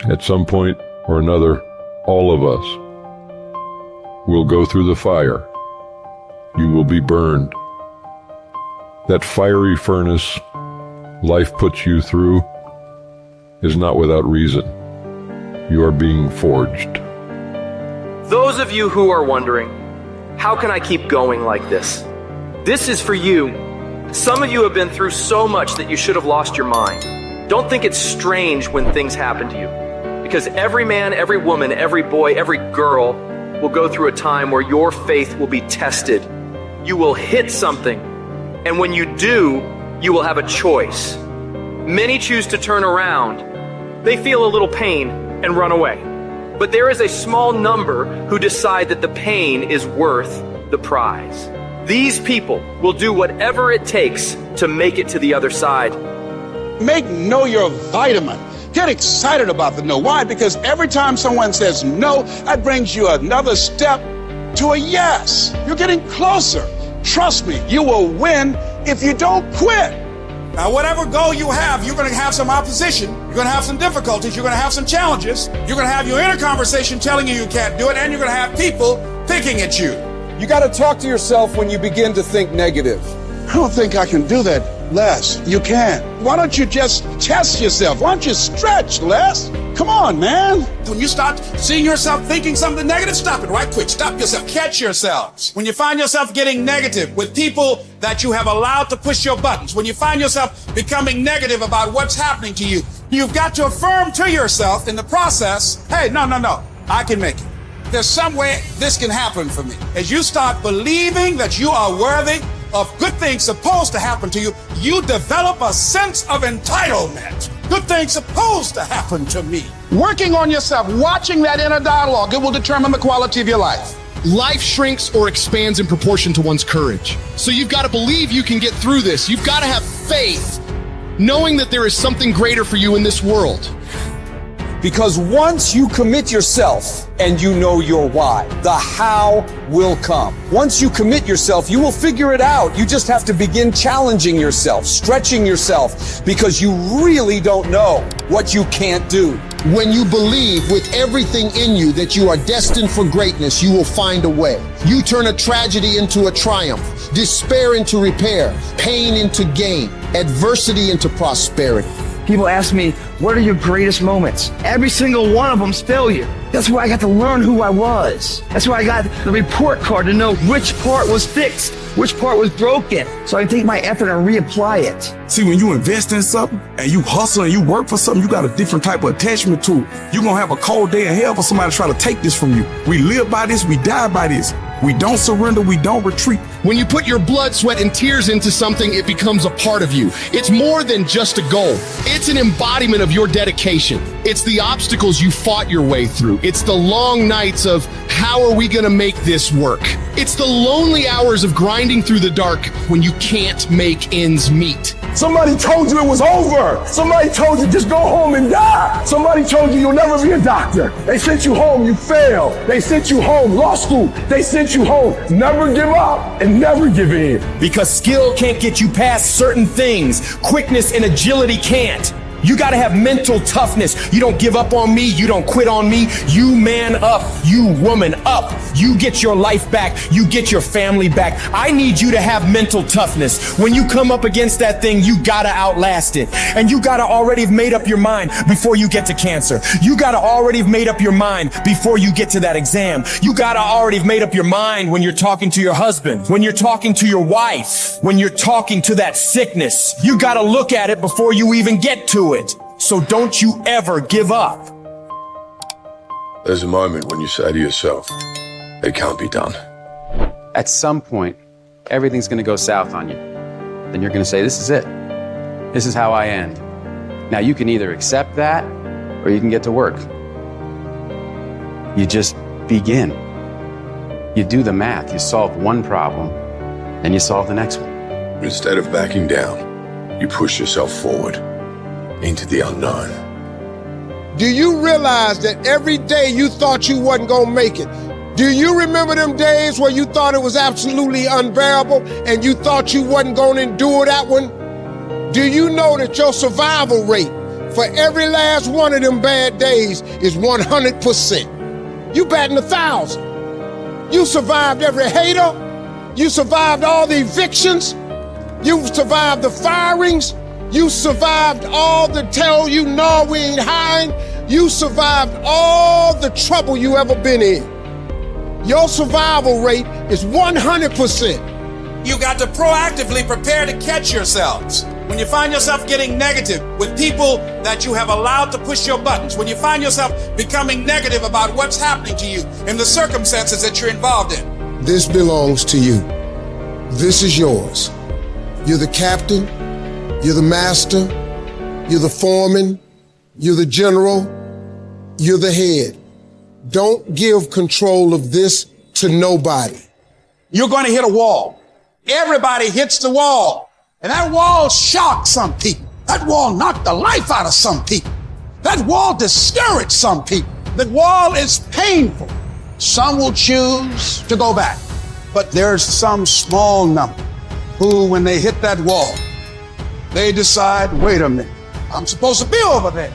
At some point or another, all of us will go through the fire. You will be burned. That fiery furnace life puts you through is not without reason. You are being forged. Those of you who are wondering, how can I keep going like this? This is for you. Some of you have been through so much that you should have lost your mind. Don't think it's strange when things happen to you, because every man, every woman, every boy, every girl will go through a time where your faith will be tested. You will hit something, and when you do, you will have a choice. Many choose to turn around. They feel a little pain and run away. But there is a small number who decide that the pain is worth the prize. These people will do whatever it takes to make it to the other side. Make no your vitamin. Get excited about the no. Why? Because every time someone says no, that brings you another step to a yes. You're getting closer. Trust me, you will win if you don't quit. Now, whatever goal you have, you're going to have some opposition. You're going to have some difficulties. You're going to have some challenges. You're going to have your inner conversation telling you can't do it, and you're going to have people picking at you. You got to talk to yourself when you begin to think negative. I don't think I can do that, Les. You can. Why don't you just test yourself? Why don't you stretch, Les? Come on, man. When you start seeing yourself thinking something negative, stop it right quick. Stop yourself. Catch yourselves. When you find yourself getting negative with people that you have allowed to push your buttons, when you find yourself becoming negative about what's happening to you, you've got to affirm to yourself in the process, hey, no, I can make it. There's some way this can happen for me. As you start believing that you are worthy of good things supposed to happen to you, you develop a sense of entitlement. Good things supposed to happen to me. Working on yourself, watching that inner dialogue, it will determine the quality of your life. Life shrinks or expands in proportion to one's courage. So you've got to believe you can get through this. You've got to have faith, knowing that there is something greater for you in this world. Because once you commit yourself and you know your why, the how will come. Once you commit yourself, you will figure it out. You just have to begin challenging yourself, stretching yourself, because you really don't know what you can't do. When you believe with everything in you that you are destined for greatness, you will find a way. You turn a tragedy into a triumph, despair into repair, pain into gain, adversity into prosperity. People ask me, what are your greatest moments? Every single one of them's failure. That's where I got to learn who I was. That's where I got the report card to know which part was fixed, which part was broken, so I can take my effort and reapply it. See, when you invest in something and you hustle and you work for something, you got a different type of attachment to it. You're going to have a cold day in hell for somebody to try to take this from you. We live by this, we die by this. We don't surrender, we don't retreat. When you put your blood, sweat, and tears into something, it becomes a part of you. It's more than just a goal. It's an embodiment of your dedication. It's the obstacles you fought your way through. It's the long nights of, how are we gonna make this work? It's the lonely hours of grinding through the dark when you can't make ends meet. Somebody told you it was over. Somebody told you just go home and die. Somebody told you you'll never be a doctor. They sent you home, you failed. They sent you home, law school. They sent you home, never give up and never give in. Because skill can't get you past certain things. Quickness and agility can't. You gotta have mental toughness. You don't give up on me. You don't quit on me. You man up. You woman up. You get your life back. You get your family back. I need you to have mental toughness. When you come up against that thing, you gotta outlast it. And you gotta already have made up your mind before you get to cancer. You gotta already have made up your mind before you get to that exam. You gotta already have made up your mind when you're talking to your husband, when you're talking to your wife, when you're talking to that sickness. You gotta look at it before you even get to it. So don't you ever give up. There's a moment when you say to yourself, it can't be done. At some point, everything's going to go south on you. Then you're going to say, this is it. This is how I end. Now you can either accept that or you can get to work. You just begin. You do the math. You solve one problem, then you solve the next one. Instead of backing down, you push yourself forward into the unknown. Do you realize that every day you thought you wasn't gonna make it? Do you remember them days where you thought it was absolutely unbearable and you thought you wasn't gonna endure that one? Do you know that your survival rate for every last one of them bad days is 100%. You batting 1,000. You survived every hater. You survived all the evictions. You survived the firings. You survived all the tell you no, we ain't hiring. You survived all the trouble you ever been in. Your survival rate is 100%. You got to proactively prepare to catch yourselves. When you find yourself getting negative with people that you have allowed to push your buttons, when you find yourself becoming negative about what's happening to you and the circumstances that you're involved in. This belongs to you. This is yours. You're the captain. You're the master. You're the foreman. You're the general. You're the head. Don't give control of this to nobody. You're going to hit a wall. Everybody hits the wall. And that wall shocked some people. That wall knocked the life out of some people. That wall discouraged some people. That wall is painful. Some will choose to go back. But there's some small number who, when they hit that wall, they decide, wait a minute, I'm supposed to be over there.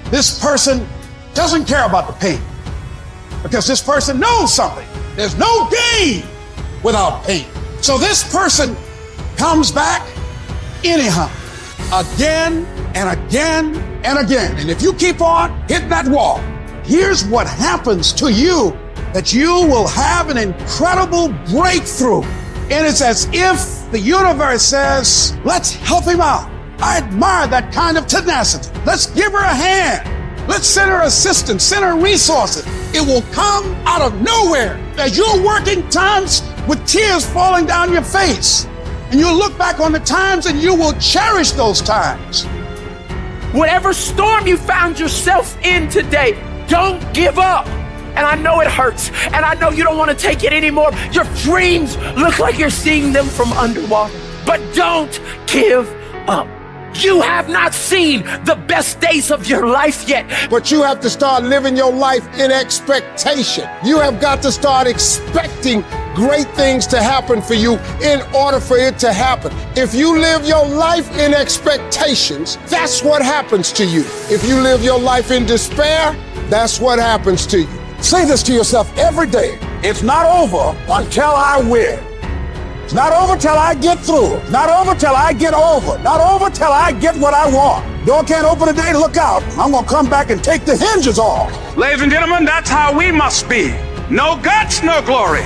This person doesn't care about the pain because this person knows something. There's no gain without pain. So this person comes back anyhow, again and again and again. And if you keep on hitting that wall, here's what happens to you, that you will have an incredible breakthrough. And it's as if the universe says, let's help him out. I admire that kind of tenacity. Let's give her a hand. Let's send her assistance, send her resources. It will come out of nowhere as you're working times with tears falling down your face. And you'll look back on the times and you will cherish those times. Whatever storm you found yourself in today, don't give up. And I know it hurts, and I know you don't want to take it anymore. Your dreams look like you're seeing them from underwater, but don't give up. You have not seen the best days of your life yet. But you have to start living your life in expectation. You have got to start expecting great things to happen for you in order for it to happen. If you live your life in expectations, that's what happens to you. If you live your life in despair, that's what happens to you. Say this to yourself every day. It's not over until I win. It's not over till I get through. It's not over till I get over. Not over till I get what I want. Door can't open today, look out. I'm gonna come back and take the hinges off. Ladies and gentlemen, that's how we must be. No guts, no glory.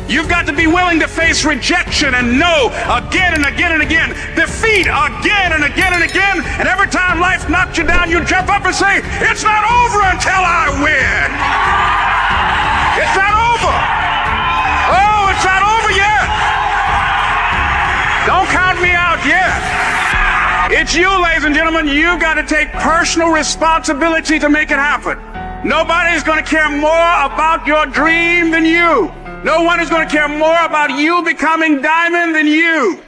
You've got to be willing to face rejection and no again and again and again. Defeat again and again and again. And every time life knocks you down, you jump up and say, it's not over until I win. It's not over. Oh, it's not over yet. Don't count me out yet. It's you, ladies and gentlemen. You've got to take personal responsibility to make it happen. Nobody's going to care more about your dream than you. No one is going to care more about you becoming Diamond than you.